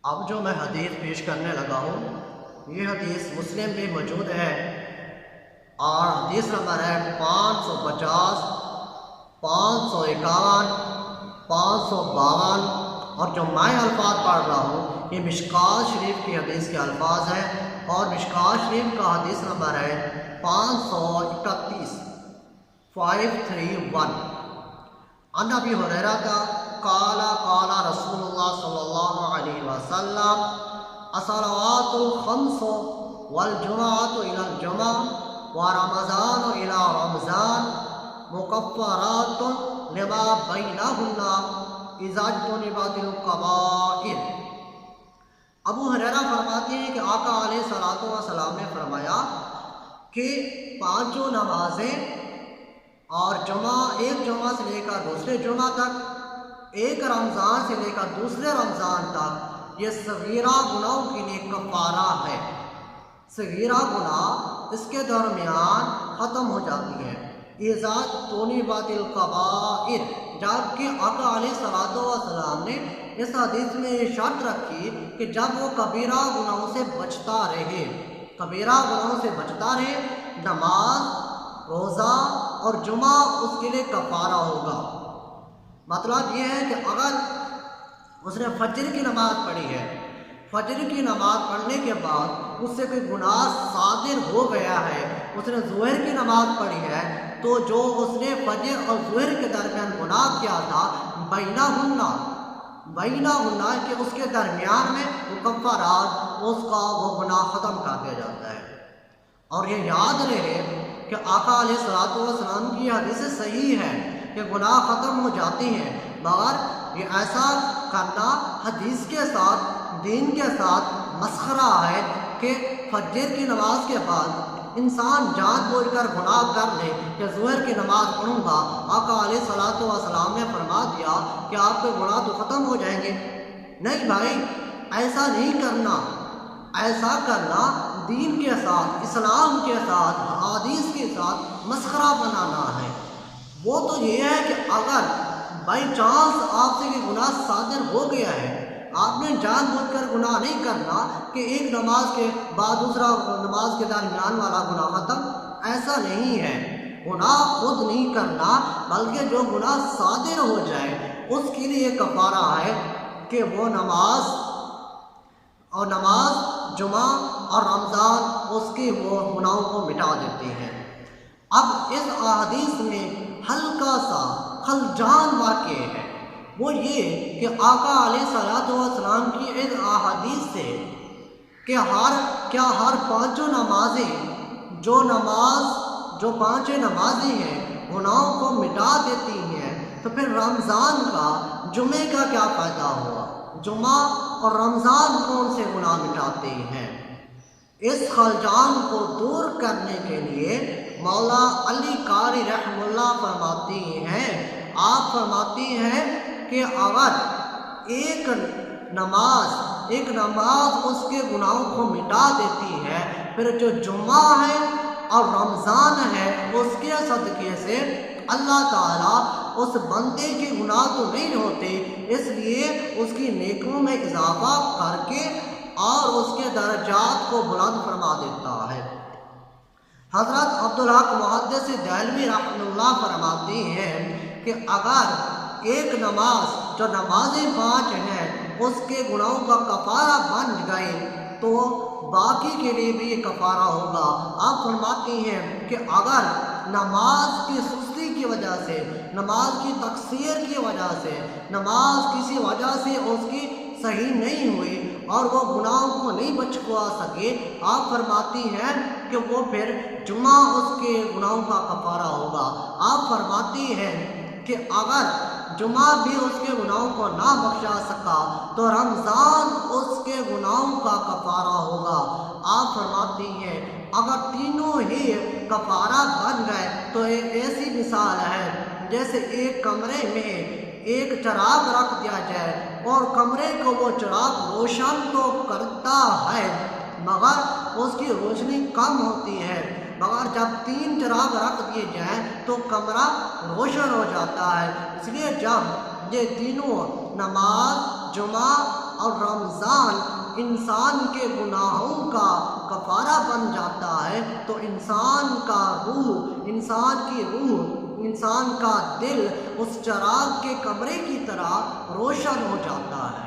اب جو میں حدیث پیش کرنے لگا ہوں یہ حدیث مسلم میں موجود ہے اور حدیث نمبر ہے 550، 551، 552 اور جو میں الفاظ پڑھ رہا ہوں یہ مشکوٰۃ شریف کی حدیث کے الفاظ ہیں اور مشکوٰۃ شریف کا حدیث نمبر ہے 531 531 عن ابی ہریرہ قال قال رسول اللہ صلی اللہ علیہ وسلم الصلوات الخمس والجمعۃ الی الجمعہ ورمضان الی رمضان مکفرات لما بینہن اذا اجتنبت الکبائر۔ ابو ہریرہ فرماتے ہیں کہ آقا علیہ الصلوۃ والسلام نے فرمایا کہ پانچوں نمازیں اور ایک جمعہ سے لے کر دوسرے جمعہ تک، ایک رمضان سے لے کر دوسرے رمضان تک یہ صغیرہ گناہوں کے لیے کفارہ ہے۔ صغیرہ گناہ اس کے درمیان ختم ہو جاتی ہے۔ اذا اجتنبت الکبائر، جبکہ آقا علیہ الصلوۃ والسلام نے اس حدیث میں یہ شرط رکھی کہ جب وہ کبیرہ گناہوں سے بچتا رہے، کبیرہ گناہوں سے بچتا رہے، نماز، روزہ اور جمعہ اس کے لیے کفارہ ہوگا۔ مطلب یہ ہے کہ اگر اس نے فجر کی نماز پڑھی ہے، فجر کی نماز پڑھنے کے بعد اس سے کوئی گناہ صادر ہو گیا ہے، اس نے ظہر کی نماز پڑھی ہے، تو جو اس نے فجر اور ظہر کے درمیان گناہ کیا تھا بینہن کہ اس کے درمیان میں مکفرات، اس کا وہ گناہ ختم کر دیا جاتا ہے۔ اور یہ یاد رہے کہ آقا علیہ الصلوۃ والسلام کی حدیث صحیح ہے کہ گناہ ختم ہو جاتے ہیں، مگر یہ ایسا کرنا حدیث کے ساتھ، دین کے ساتھ مسخرہ ہے کہ فجر کی نماز کے بعد انسان جان بوجھ کر گناہ کر لے کہ ظہر کی نماز پڑھوں گا، آقا علیہ الصلوۃ والسلام نے فرما دیا کہ آپ کے گناہ تو ختم ہو جائیں گے۔ نہیں بھائی، ایسا نہیں کرنا۔ ایسا کرنا دین کے ساتھ، اسلام کے ساتھ، حدیث کے ساتھ مسخرہ بنانا ہے۔ وہ تو یہ ہے کہ اگر بائی چانس آپ سے یہ گناہ صادر ہو گیا ہے، آپ نے جان بوجھ کر گناہ نہیں کرنا کہ ایک نماز کے بعد دوسرا نماز کے درمیان والا گناہ ختم، ایسا نہیں ہے۔ گناہ خود نہیں کرنا، بلکہ جو گناہ صادر ہو جائے اس کے لیے کفارہ ہے کہ وہ نماز، جمعہ اور رمضان اس کے وہ گناہوں کو مٹا دیتے ہیں۔ اب اس احادیث میں ہلکا سا خلجان واقع ہے، وہ یہ کہ آقا علیہ الصلوۃ والسلام کی اس احادیث سے کہ ہر پانچوں نمازیں جو پانچیں نمازیں ہیں گناہوں کو مٹا دیتی ہیں، تو پھر رمضان کا، جمعے کا کیا فائدہ ہوا؟ جمعہ اور رمضان کون سے گناہ مٹاتے ہیں؟ اس خلجان کو دور کرنے کے لیے مولا علی قاری رحمہ اللہ فرماتے ہیں، آپ فرماتے ہیں کہ اگر ایک نماز اس کے گناہوں کو مٹا دیتی ہے، پھر جو جمعہ ہے اور رمضان ہے اس کے صدقے سے اللہ تعالیٰ اس بندے کے گناہ تو نہیں ہوتے، اس لیے اس کی نیکیوں میں اضافہ کر کے اور اس کے درجات کو بلند فرما دیتا ہے۔ حضرت عبدالحق محدث دہلوی رحمہ اللہ فرماتے ہیں کہ اگر ایک نماز، جو نمازیں 5 ہیں، اس کے گناہوں کا کفارہ بن گئے تو باقی کے لیے بھی یہ کفارہ ہوگا۔ آپ فرماتے ہیں کہ اگر نماز کی سستی کی وجہ سے، نماز کی تقصیر کی وجہ سے، نماز کسی وجہ سے اس کی صحیح نہیں ہوئی اور وہ گناہوں کو نہیں بچوا سکے، آپ فرماتی ہیں کہ وہ پھر جمعہ اس کے گناہوں کا کفارہ ہوگا۔ آپ فرماتی ہیں کہ اگر جمعہ بھی اس کے گناہوں کو نہ بخشا سکا تو رمضان اس کے گناہوں کا کفارہ ہوگا۔ آپ فرماتی ہیں اگر تینوں ہی کفارہ بن گئے تو ایک ایسی مثال ہے جیسے ایک کمرے میں ایک چراغ رکھ دیا جائے اور کمرے کو وہ چراغ روشن تو کرتا ہے مگر اس کی روشنی کم ہوتی ہے، مگر جب 3 چراغ رکھ دیے جائیں تو کمرہ روشن ہو جاتا ہے۔ اس لیے جب یہ تینوں نماز، جمعہ اور رمضان انسان کے گناہوں کا کفارہ بن جاتا ہے تو انسان کا روح، انسان کی روح، انسان کا دل اس چراغ کے کمرے کی طرح روشن ہو جاتا ہے۔